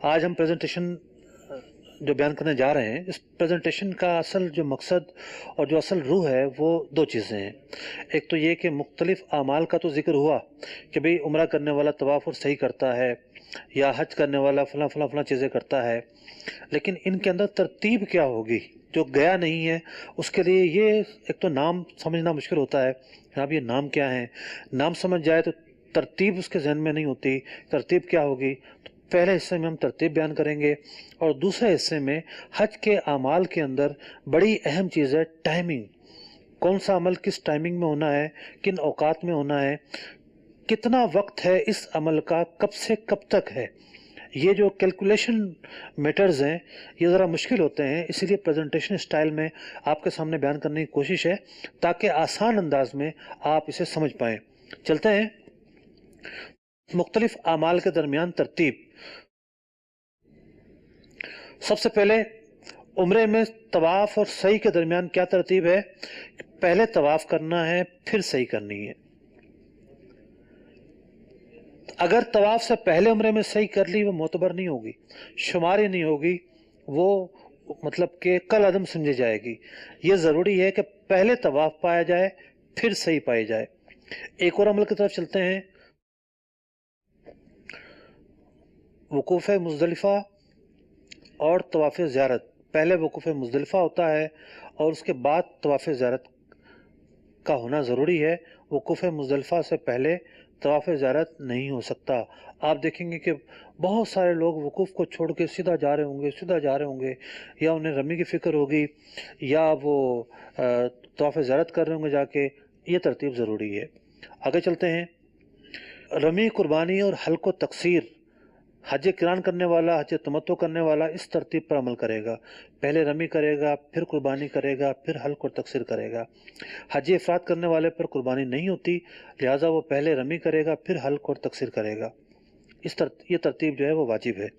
आज हम प्रेजेंटेशन जो बयान करने जा रहे हैं, इस प्रेजेंटेशन का असल जो मकसद और जो असल रूह है वो दो चीज़ें हैं। एक तो ये कि मुख्तलिफ आमाल का तो ज़िक्र हुआ कि भाई उम्रा करने वाला तवाफ़ और सही करता है या हज करने वाला फ़लाँ फ़लाँ फ़लाँ चीज़ें करता है, लेकिन इनके अंदर तरतीब क्या होगी जो गया नहीं है उसके लिए ये एक तो नाम समझना मुश्किल होता है। अब ये नाम क्या है, नाम समझ जाए तो तरतीब उसके जहन में नहीं होती, तरतीब क्या होगी। तो पहले हिस्से में हम तरतीब बयान करेंगे और दूसरे हिस्से में हज के अमाल के अंदर बड़ी अहम चीज़ है टाइमिंग। कौन सा अमल किस टाइमिंग में होना है, किन औकात में होना है, कितना वक्त है इस अमल का, कब से कब तक है। ये जो कैलकुलेशन मेटर्स हैं ये ज़रा मुश्किल होते हैं, इसीलिए प्रेजेंटेशन स्टाइल में आपके सामने बयान करने की कोशिश है ताकि आसान अंदाज में आप इसे समझ पाएँ। चलते हैं मुख्तलिफ आमाल के दरमियान तरतीब। सबसे पहले उम्रे में तवाफ़ और सही के दरमियान क्या तरतीब है। पहले तवाफ़ करना है फिर सही करनी है। अगर तवाफ़ से पहले उम्रे में सही कर ली वो मोतबर नहीं होगी, शुमार ही नहीं होगी, वो मतलब कि कल अदम समझी जाएगी। ये ज़रूरी है कि पहले तवाफ़ पाया जाए फिर सही पाई जाए। एक और अमल की तरफ चलते हैं, वकूफ़ मुज़दलिफ़ा और तवाफ़ ज़ियारत। पहले वकूफ़ मुज़दलिफ़ा होता है और उसके बाद तवाफ़ ज़ियारत का होना ज़रूरी है। वकूफ़ मुज़दलिफ़ा से पहले तवाफ़ ज़ियारत नहीं हो सकता। आप देखेंगे कि बहुत सारे लोग वकूफ़ को छोड़ के सीधा जा रहे होंगे या उन्हें रमी की फ़िक्र होगी या वो तवाफ़ ज़ियारत कर रहे होंगे जाके। ये तरतीब ज़रूरी है। आगे चलते हैं, रमी, कुर्बानी और हल्क़ व तक़सीर। हज किरान करने वाला, हज तमत्तो करने वाला इस तरतीब पर अमल करेगा। पहले रमी करेगा, फिर कुर्बानी करेगा, फिर हल्क़ और तक़सीर करेगा। हज इफ़राद करने वाले पर कुर्बानी नहीं होती, लिहाजा वो पहले रमी करेगा फिर हल्क़ और तक़सीर करेगा। ये तरतीब जो है वो वाजिब है।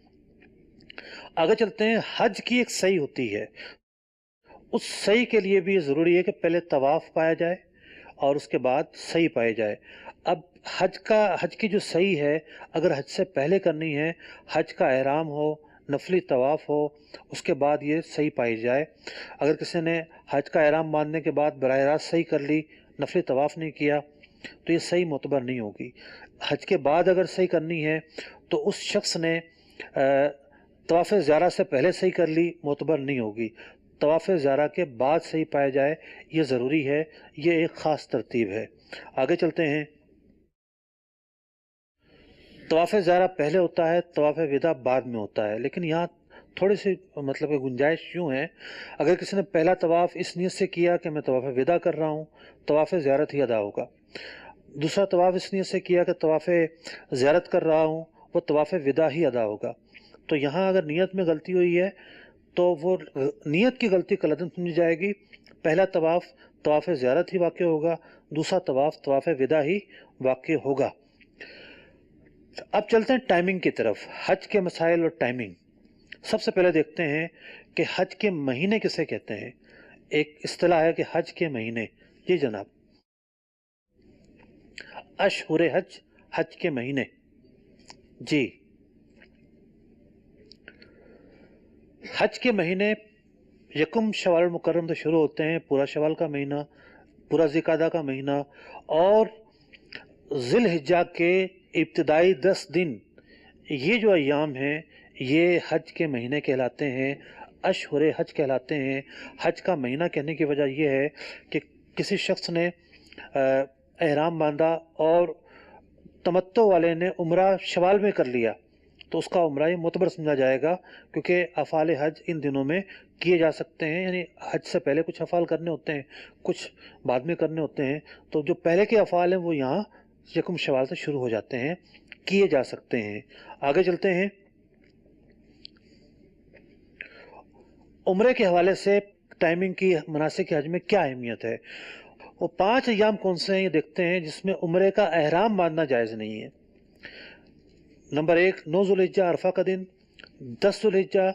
आगे चलते हैं, हज की एक सही होती है, उस सही के लिए भी ये ज़रूरी है कि पहले तवाफ़ पाया जाए और उसके बाद सही पाई जाए। अब हज की जो सही है, अगर हज से पहले करनी है, हज का एहराम हो, नफली तवाफ़ हो, उसके बाद ये सही पाई जाए। अगर किसी ने हज का एहराम बांधने के बाद बराह रास्त सही कर ली, नफली तवाफ़ नहीं किया, तो ये सही मोतबर नहीं होगी। हज के बाद अगर सही करनी है तो उस शख्स ने तवाफ़ ज़ियारत से पहले सही कर ली, मोतबर नहीं होगी। तवाफ़ ज़ियारत के बाद सही पाया जाए, ये ज़रूरी है। ये एक ख़ास तरतीब है। आगे चलते हैं, तवाफ़ ज़ियारत पहले होता है, तवाफ़ विदा बाद में होता है, लेकिन यहाँ थोड़ी सी मतलब कि गुंजाइश यूँ है, अगर किसी ने पहला तवाफ़ इस नीयत से किया कि मैं तवाफ़ विदा कर रहा हूँ, तवाफ़ ज़ियारत ही अदा होगा। दूसरा तवाफ़ इस नीयत से किया कि तवाफ़ ज़ियारत कर रहा हूँ, वो तवाफ़ विदा ही अदा होगा। तो यहाँ अगर नीयत में गलती हुई है तो वो नीयत की गलती कलअदम समझी जाएगी। पहला तवाफ़ तवाफ़ ज़ियारत ही वाक़ होगा, दूसरा तवाफ़ तवाफ़ विदा ही वाक़ होगा। अब चलते हैं टाइमिंग की तरफ, हज के मसाइल और टाइमिंग। सबसे पहले देखते हैं कि हज के महीने किसे कहते हैं। एक इस्तिलाह है कि हज के महीने। जी जनाब, अशहुरे हज, हज के महीने। जी, हज के महीने यकुम शवाल मुकर्रम से शुरू होते हैं, पूरा शवाल का महीना, पूरा ज़िलक़ादा का महीना और ज़िलहिज्जा के इब्तिदाई 10 दिन, ये जो अय्याम हैं ये हज के महीने कहलाते हैं, अशहुरे हज कहलाते हैं। हज का महीना कहने की वजह यह है कि किसी शख्स ने एहराम बांधा और तमत्तो वाले ने उम्रा शवाल में कर लिया तो उसका उम्रा ये मुतबर समझा जाएगा, क्योंकि अफ़ाल हज इन दिनों में किए जा सकते हैं। यानी हज से पहले कुछ अफ़ाल करने होते हैं, कुछ बाद में करने होते हैं, तो जो पहले के अफ़ाल हैं वो यहाँ यकुम शवाल से शुरू हो जाते हैं, किए जा सकते हैं। आगे चलते हैं, उम्रे के हवाले से टाइमिंग की मनासिक हज में क्या अहमियत है। वो 5 अय्याम कौन से हैं ये देखते हैं जिसमें उम्रे का एहराम बांधना जायज़ नहीं है। नंबर 1, 9 ज़ुल्हिज्जा अरफा का दिन, 10 ज़ुल्हिज्जा,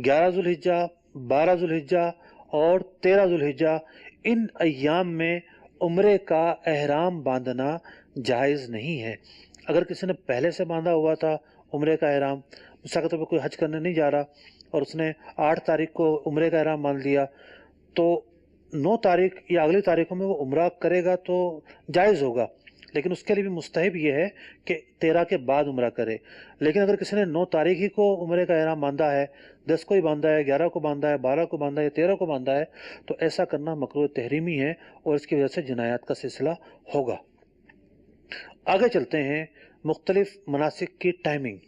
11 ज़ुल्हिज्जा, 12 ज़ुल्हिज्जा और 13 ज़ुल्हिज्जा। इन अय्याम में उम्रे का एहराम बांधना जायज़ नहीं है। अगर किसी ने पहले से बांधा हुआ था, उम्रे का एहराम, मिसाल के तौर पर कोई हज करने नहीं जा रहा और उसने 8 तारीख को उम्रे का एहराम मान लिया, तो 9 तारीख या अगली तारीखों में वो उम्रा करेगा तो जायज़ होगा, लेकिन उसके लिए भी मुस्तहब ये है कि 13 के बाद उम्रा करे। लेकिन अगर किसी ने 9 तारीख ही को उम्रे का एहराम बांधा है, 10 को ही बांधा है, 11 को बांधा है, 12 को बांधा है, 13 को बांधा है, तो ऐसा करना मकरूह तहरीमी है और इसकी वजह से जिनायात का सिलसिला होगा। आगे चलते हैं, मुख्तलिफ मनासिक की टाइमिंग।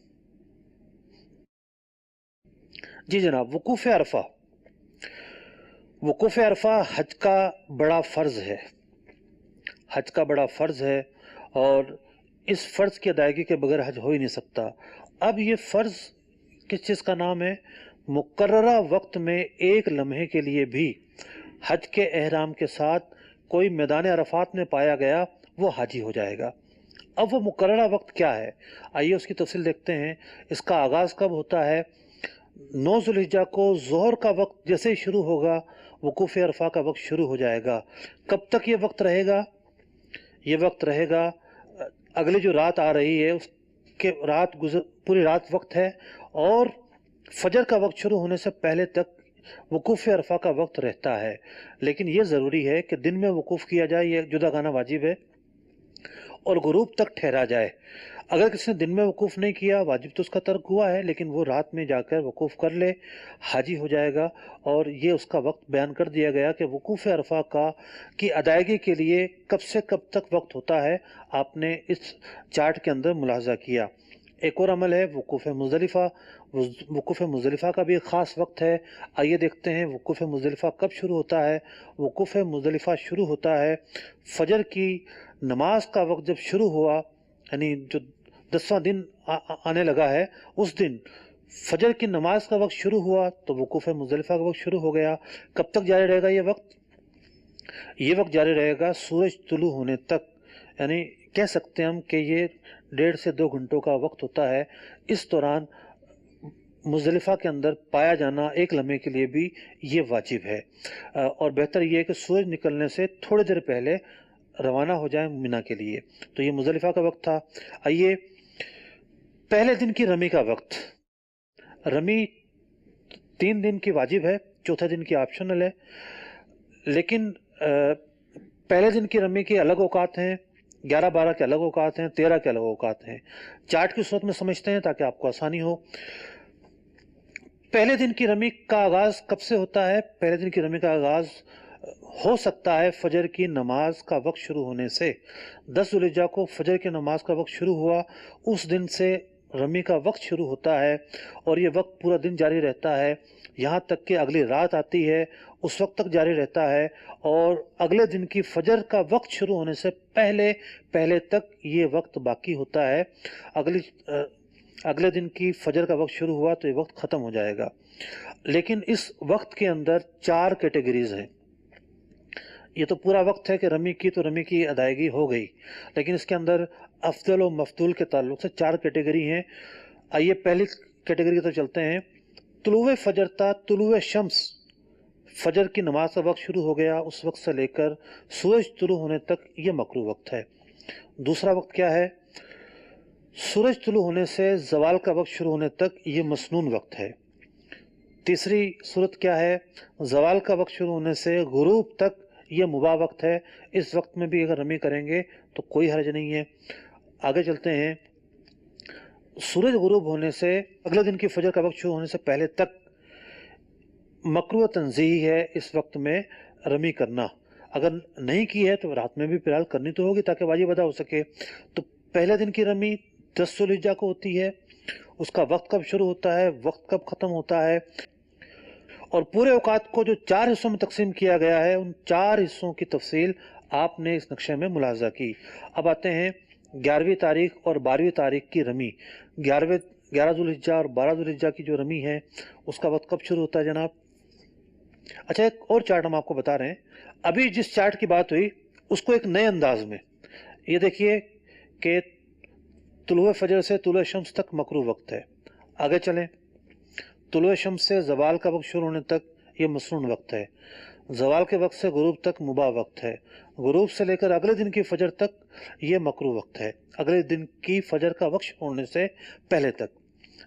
जी जनाब, वकूफ़ अरफा। वकूफ़ अरफा हज का बड़ा फ़र्ज़ है, हज का बड़ा फ़र्ज़ है और इस फ़र्ज़ की अदायगी के बगैर हज हो ही नहीं सकता। अब ये फ़र्ज़ किस चीज़ का नाम है? मुकर्ररा वक्त में एक लम्हे के लिए भी हज के एहराम के साथ कोई मैदान अरफात में पाया गया, वो हाजी हो जाएगा। अब वो मुकर्ररा वक्त क्या है, आइए उसकी तफसील देखते हैं। इसका आगाज़ कब होता है? 9 ज़ुल्हिज्जा को ज़ोहर का वक्त जैसे ही शुरू होगा, वकूफ़ अरफा का वक्त शुरू हो जाएगा। कब तक ये वक्त रहेगा? ये वक्त रहेगा अगली जो रात आ रही है उसके रात पूरी रात वक्त है और फजर का वक्त शुरू होने से पहले तक वकूफ़ अरफा का वक्त रहता है। लेकिन ये ज़रूरी है कि दिन में वकूफ़ किया जाए, ये जुदा गाना वाजिब है, और गुरूब तक ठहरा जाए। अगर किसी ने दिन में वकूफ़ नहीं किया, वाजिब तो उसका तर्क हुआ है, लेकिन वो रात में जाकर वकूफ़ कर ले, हाजी हो जाएगा। और ये उसका वक्त बयान कर दिया गया कि वकूफ़ अरफा की अदायगी के लिए कब से कब तक वक्त होता है, आपने इस चार्ट के अंदर मुलाहजा किया। एक और अमल है वकूफ़ मुज़दलिफ़ा। वकूफ़ मुज़दलिफ़ा का भी एक ख़ास वक्त है। आइए देखते हैं वकूफ़ मुज़दलिफ़ा कब शुरू होता है। वकूफ़ मुज़दलिफ़ा शुरू होता है फजर की नमाज का वक्त जब शुरू हुआ, यानी जो 10वां दिन आने लगा है, उस दिन फजर की नमाज का वक्त शुरू हुआ तो वकूफ़ मुज़दलिफ़ा का वक्त शुरू हो गया। कब तक जारी रहेगा ये वक्त? ये वक्त जारी रहेगा सूरज तुलू होने तक, यानी कह सकते हैं हम कि ये 1.5 से 2 घंटों का वक्त होता है। इस दौरान मुज़दलिफ़ा के अंदर पाया जाना एक लम्हे के लिए भी ये वाजिब है। और बेहतर ये है कि सूरज निकलने से थोड़ी देर पहले रवाना हो जाए मिना के लिए। तो ये मुज़दलिफ़ा का वक्त था। आइए पहले दिन की रमी का वक्त। रमी 3 दिन की वाजिब है, चौथे दिन की ऑप्शनल है, लेकिन पहले दिन की रमी के अलग औकात हैं, 11-12 के अलग औकात हैं, 13 के अलग औकात हैं। चार्ट की सूरत में समझते हैं ताकि आपको आसानी हो। पहले दिन की रमी का आगाज़ कब से होता है? पहले दिन की रमी का आगाज़ हो सकता है फजर की नमाज का वक्त शुरू होने से। 10 ज़ुल्हिज्जा को फजर की नमाज का वक्त शुरू हुआ, उस दिन से रमी का वक्त शुरू होता है और ये वक्त पूरा दिन जारी रहता है, यहाँ तक कि अगली रात आती है, उस वक्त तक जारी रहता है। और अगले दिन की फजर का वक्त शुरू होने से पहले पहले तक ये वक्त बाकी होता है। अगले दिन की फजर का वक्त शुरू हुआ तो ये वक्त ख़त्म हो जाएगा। लेकिन इस वक्त के अंदर 4 कैटेगरीज हैं। ये तो पूरा वक्त है कि रमी की तो रमी की अदायगी हो गई, लेकिन इसके अंदर अफजल और मफदूल के ताल्लुक से 4 कैटेगरी हैं। आइए पहली कैटेगरी की तरफ चलते हैं। तुलुए फजर था तुलुए शम्स, फजर की नमाज का वक्त शुरू हो गया, उस वक्त से लेकर सूरज तुलू होने तक ये मकरूह वक्त है। दूसरा वक्त क्या है? सूरज तुलू होने से जवाल का वक्त शुरू होने तक ये मसनून वक्त है। तीसरी सूरत क्या है? जवाल का वक्त शुरू होने से गुरूब तक ये मुबाह वक्त है। इस वक्त में भी अगर रमी करेंगे तो कोई हर्ज नहीं है। आगे चलते हैं। सूरज गुरूब होने से अगले दिन की फजर का वक्त शुरू होने से पहले तक मकरूह तंज़ीही है इस वक्त में रमी करना। अगर नहीं की है तो रात में भी फिलहाल करनी तो होगी ताकि वाजिब अदा हो सके। तो पहले दिन की रमी 10 ज़ुल्हिज्जा को होती है, उसका वक्त कब शुरू होता है, वक्त कब ख़त्म होता है, और पूरे औकात को जो 4 हिस्सों में तकसीम किया गया है, उन 4 हिस्सों की तफसील आपने इस नक्शे में मुलाहजा की। अब आते हैं 11वीं तारीख और 12वीं तारीख की रमी। 11 ज़ुल्हिज्जा और 12 ज़ुल्हिज्जा की जो रमी है उसका वक्त कब शुरू होता है जनाब? अच्छा, एक और चार्ट हम आपको बता रहे हैं। अभी जिस चार्ट की बात हुई उसको एक नए अंदाज में, ये देखिए कि तुलुए फजर से तुलुए शम्स तक मकरूह वक्त है। आगे चलें। तुलुए शम्स से ज़वाल का वक्त शुरू होने तक ये मसनून वक्त है। زوال کے وقت سے غروب تک مباح وقت ہے، غروب سے لے کر اگلے دن کی فجر تک یہ مکروہ وقت ہے، اگلے دن کی فجر کا وقت ہونے سے پہلے تک۔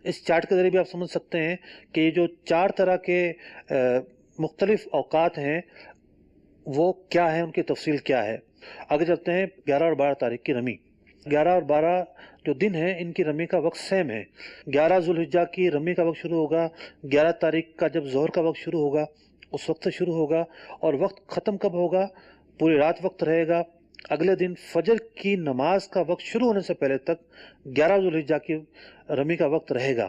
اس چارٹ کے ذریعے بھی آپ سمجھ سکتے ہیں کہ یہ جو 4 طرح کے مختلف اوقات ہیں وہ کیا ہیں، ان کی تفصیل کیا ہے۔ آگے چلتے ہیں 11 اور 12 تاریخ کی رمی۔ 11 اور 12 جو دن ہیں ان کی رمی کا وقت سیم ہے۔ 11 ذوالحجہ کی رمی کا وقت شروع ہوگا 11 تاریخ کا، جب ظہر کا وقت شروع ہوگا اس وقت سے شروع ہوگا، اور وقت ختم کب ہوگا؟ پوری رات وقت رہے گا۔ اگلے دن فجر کی نماز کا وقت شروع ہونے سے پہلے تک 11 ذوالحجہ کی رمی کا وقت رہے گا،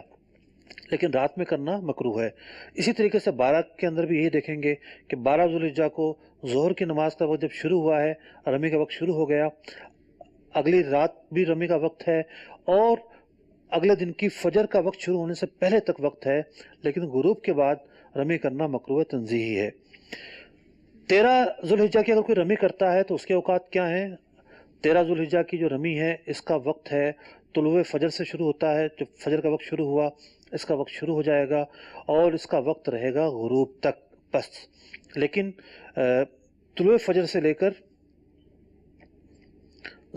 لیکن رات میں کرنا مکروہ ہے۔ اسی طریقے سے 12 کے اندر بھی یہی دیکھیں گے کہ 12 ذوالحجہ کو ظہر کی نماز کا وقت جب شروع ہوا ہے، رمی کا وقت شروع ہو گیا، اگلی رات بھی رمی کا وقت ہے، اور اگلے دن کی فجر کا وقت شروع ہونے سے پہلے تک وقت ہے، لیکن غروب کے بعد رمی کرنا مکروہ تنزیہی ہے۔ 13 ذوالحجہ کی اگر کوئی رمی کرتا ہے تو اس کے اوقات کیا ہیں؟ 13 ذوالحجہ کی جو رمی ہے اس کا وقت ہے طلوع فجر سے شروع ہوتا ہے، جب فجر کا وقت شروع ہوا اس کا وقت شروع ہو جائے گا اور اس کا وقت رہے گا غروب تک بس۔ لیکن طلوع فجر سے لے کر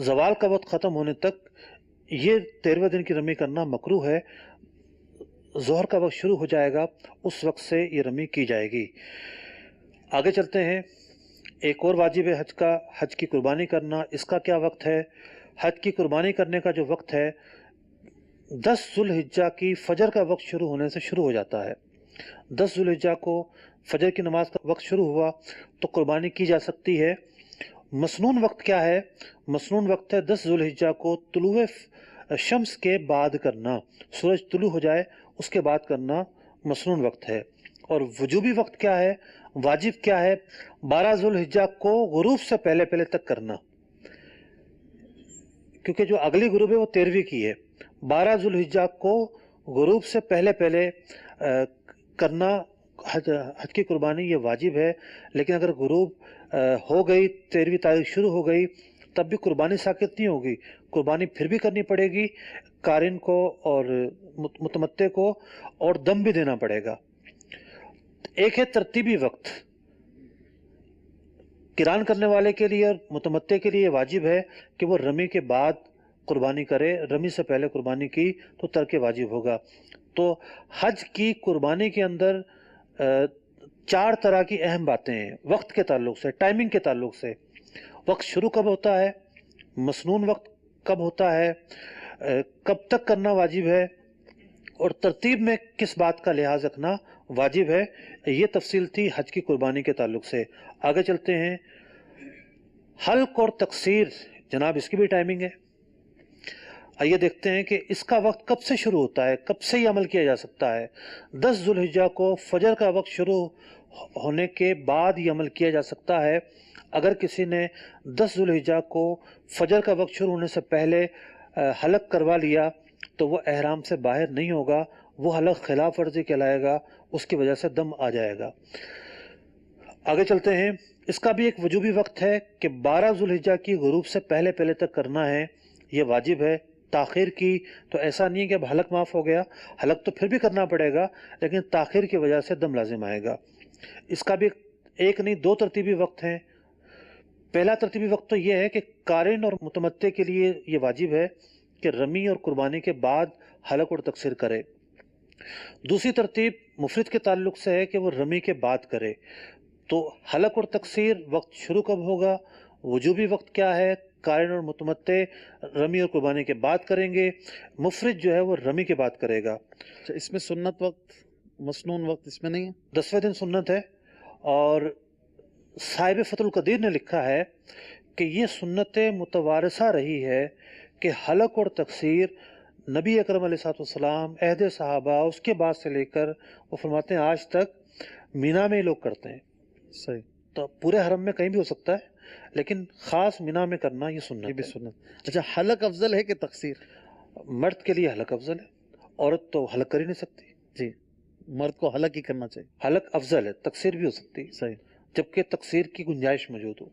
زوال کا وقت ختم ہونے تک یہ 13ویں دن کی رمی کرنا مکروہ ہے۔ ظہر کا وقت شروع ہو جائے گا اس وقت سے یہ رمی کی جائے گی۔ آگے چلتے ہیں، ایک اور واجب ہے حج کا، حج کی قربانی کرنا۔ اس کا کیا وقت ہے؟ حج کی قربانی کرنے کا جو وقت ہے 10 ذوالحجہ کی فجر کا وقت شروع ہونے سے شروع ہو جاتا ہے۔ 10 ذوالحجہ کو فجر کی نماز کا وقت شروع ہوا تو قربانی کی جا سکتی ہے۔ مسنون وقت کیا ہے؟ مسنون وقت ہے 10 ذوالحجہ کو طلوع شمس کے بعد کرنا، سورج طلوع ہو جائے اس کے بعد کرنا مسنون وقت ہے۔ اور وجوبی وقت کیا ہے؟ واجب کیا ہے؟ 12 ذوالحجہ کو غروب سے پہلے پہلے تک کرنا، کیونکہ جو اگلی غروب ہے وہ 13ویں کی ہے۔ 12 ذوالحجہ کو غروب سے پہلے پہلے کرنا حج کی قربانی یہ واجب ہے، لیکن اگر غروب ہو گئی، 13ویں تاریخ شروع ہو گئی، تب بھی قربانی ساقط نہیں ہوگی، قربانی پھر بھی کرنی پڑے گی، قارن کو اور متمتع کو، اور دم بھی دینا پڑے گا۔ ایک ہے ترتیبی وقت، قران کرنے والے کے لیے اور متمتع کے لیے واجب ہے کہ وہ رمی کے بعد قربانی کرے، رمی سے پہلے قربانی کی تو ترک واجب ہوگا۔ تو حج کی قربانی کے اندر 4 طرح کی اہم باتیں ہیں وقت کے تعلق سے، ٹائمنگ کے تعلق سے۔ وقت شروع کب ہوتا ہے، مسنون وقت کب ہوتا ہے، کب تک کرنا واجب ہے، اور ترتیب میں کس بات کا لحاظ رکھنا واجب ہے۔ یہ تفصیل تھی حج کی قربانی کے تعلق سے۔ آگے چلتے ہیں، حلق اور تقصیر، جناب اس کی بھی ٹائمنگ ہے۔ آئیے دیکھتے ہیں کہ اس کا وقت کب سے شروع ہوتا ہے، کب سے یہ عمل کیا جا سکتا ہے۔ 10 ذوالحجہ کو فجر کا وقت شروع ہونے کے بعد یہ عمل کیا جا سکتا ہے۔ اگر کسی نے 10 ذوالحجہ کو فجر کا وقت شروع ہونے سے پہلے حلق کروا لیا تو وہ احرام سے باہر نہیں ہوگا، وہ حلق خلاف ورزی کہلائے گا، اس کی وجہ سے دم آ جائے گا۔ آگے چلتے ہیں، اس کا بھی ایک وجوبی وقت ہے کہ 12 ذوالحجہ کی غروب سے پہلے پہلے تک کرنا ہے، یہ واجب ہے۔ تاخیر کی تو ایسا نہیں ہے کہ اب حلق معاف ہو گیا، حلق تو پھر بھی کرنا پڑے گا، لیکن تاخیر کی وجہ سے دم لازم آئے گا۔ اس کا بھی ایک نہیں 2 ترتیبی وقت ہیں۔ پہلا ترتیبی وقت تو یہ ہے کہ قارن اور متمتع کے لیے یہ واجب ہے کہ رمی اور قربانی کے بعد حلق اور تقصیر کرے۔ دوسری ترتیب مفرد کے تعلق سے ہے کہ وہ رمی کے بعد کرے۔ تو حلق اور تقصیر وقت شروع کب ہوگا، وجوبی وقت کیا ہے، قارن اور متمتع رمی اور قربانی کے بعد کریں گے، مفرد جو ہے وہ رمی کے بعد کرے گا۔ اس میں سنت وقت، مسنون وقت اس میں نہیں ہے؟ 10ویں دن سنت ہے، اور صاحب فتح القدیر نے لکھا ہے کہ یہ سنت متوارثہ رہی ہے کہ حلق اور تقصیر نبی اکرم علیہ السلام، عہد صحابہ، اس کے بعد سے لے کر وہ فرماتے ہیں آج تک مینا میں لوگ کرتے ہیں۔ صحیح۔ تو پورے حرم میں کہیں بھی ہو سکتا ہے، لیکن خاص مینا میں کرنا یہ سنت یہ بھی ہے۔ سنت۔ اچھا، حلق افضل ہے کہ تقصیر؟ مرد کے لیے حلق افضل ہے، عورت تو حلق کر ہی نہیں سکتی۔ جی، مرد کو حلق ہی کرنا چاہیے۔ حلق افضل ہے، تقصیر بھی ہو سکتی ہے، صحیح، جبکہ تقصیر کی گنجائش موجود ہو۔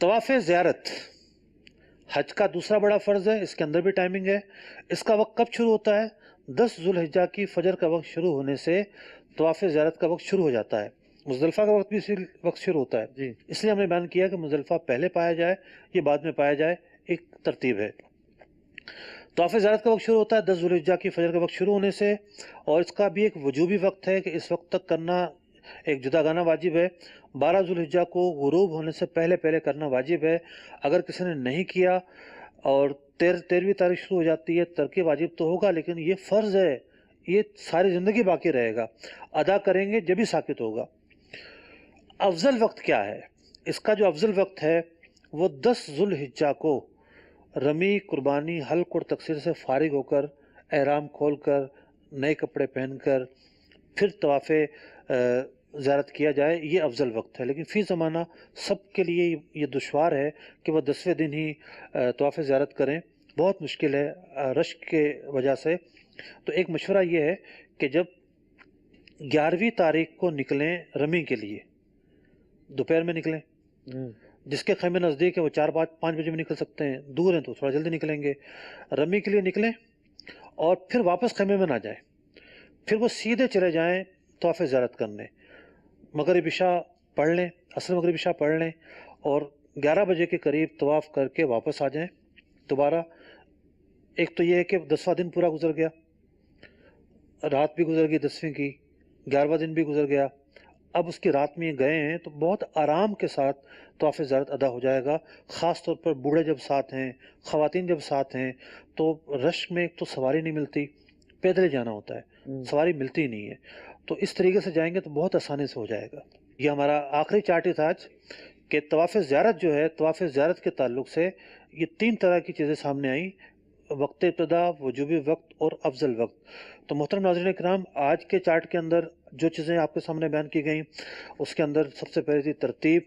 طواف زیارت حج کا دوسرا بڑا فرض ہے، اس کے اندر بھی ٹائمنگ ہے۔ اس کا وقت کب شروع ہوتا ہے؟ 10 ذوالحجہ کی فجر کا وقت شروع ہونے سے طواف زیارت کا وقت شروع ہو جاتا ہے۔ मुज़दलिफ़ा का वक्त भी इसी वक्त शुरू होता है, जी। इसलिए हमने बयान किया कि मुज़दलिफ़ा पहले पाया जाए, ये बाद में पाया जाए, एक तरतीब है। तवाफ़ ज़ियारत का वक्त शुरू होता है 10 ज़ुल्हिज्जा की फ़जर का वक्त शुरू होने से, और इसका भी एक वजूबी वक्त है कि इस वक्त तक करना एक जुदागाना वाजिब है। 12 ज़ुल्हिज्जा को गुरूब होने से पहले पहले करना वाजिब है। अगर किसी ने नहीं किया और 13वीं तारीख शुरू हो जाती है, तर्क वाजिब तो होगा, लेकिन ये फ़र्ज़ है, ये सारी ज़िंदगी बाकी रहेगा, अदा करेंगे जब भी साकित होगा। अफ़ज़ल वक्त क्या है? इसका जो अफ़ज़ल वक्त है वो 10 ज़ुल्हिज्जा को रमी, कुर्बानी, हल्क और तकसीर से फारिग होकर, एहराम खोलकर, नए कपड़े पहनकर फिर तवाफ़ ज़ियारत किया जाए, ये अफ़ज़ल वक्त है। लेकिन फ़ी ज़माना सब के लिए ये दुश्वार है कि वह 10वें दिन ही तवाफ़ ज़ियारत करें, बहुत मुश्किल है रश के वजह से। तो एक मशवरा ये है कि जब 11वीं तारीख को निकलें रमी के लिए, दोपहर में निकलें। जिसके ख़ैमे नज़दीक है वो 4-5 बजे भी निकल सकते हैं, दूर हैं तो थोड़ा जल्दी निकलेंगे। रमी के लिए निकलें और फिर वापस ख़ैमे में ना जाएं, फिर वो सीधे चले जाएं तवाफ़ ज़ियारत करने। मगरिब इशा पढ़ लें, असर मगरिब इशा पढ़ लें और 11 बजे के करीब तवाफ़ करके वापस आ जाएं दोबारा। एक तो ये है कि 10वां दिन पूरा गुजर गया, रात भी गुजर गई 10वीं की, 11वां दिन भी गुजर गया। अब उसकी रात में गए हैं तो बहुत आराम के साथ तवाफ़ ज़ियारत अदा हो जाएगा। ख़ास तौर पर बूढ़े जब साथ हैं, ख़वातीन जब साथ हैं, तो रश में एक तो सवारी नहीं मिलती, पैदल ही जाना होता है, सवारी मिलती ही नहीं है। तो इस तरीके से जाएंगे तो बहुत आसानी से हो जाएगा। ये हमारा आखिरी चार्ट ही था आज कि तवाफ़ ज़ियारत जो है, तवाफ़ ज़ियारत के ताल्लुक से ये 3 तरह की चीज़ें सामने आई, वक्त इब्तिदा, वजूबी वक्त और अफ़ज़ल वक्त। तो मोहतरम नाज़रीन किराम, आज के चार्ट के अंदर जो चीज़ें आपके सामने बयान की गई, उसके अंदर सबसे पहले थी तरतीब,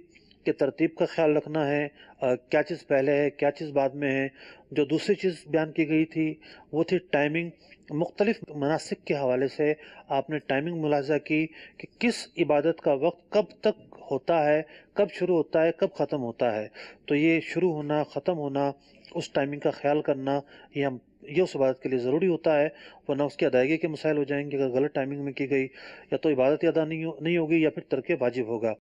कि तरतीब का ख्याल रखना है, क्या चीज़ पहले है, क्या चीज़ बाद में है। जो दूसरी चीज़ बयान की गई थी वो थी टाइमिंग। मुख्तलिफ मनासिक के हवाले से आपने टाइमिंग मुलाहज़ा की कि किस इबादत का वक्त कब तक होता है, कब शुरू होता है, कब ख़त्म होता है। तो ये शुरू होना, ख़त्म होना, उस टाइमिंग का ख्याल करना, ये उस इबादत के लिए ज़रूरी होता है, वरना उसकी अदायगी के मसाइल हो जाएंगे। अगर गलत टाइमिंग में की गई, या तो इबादत ही अदा नहीं होगी या फिर तर्क वाजिब होगा।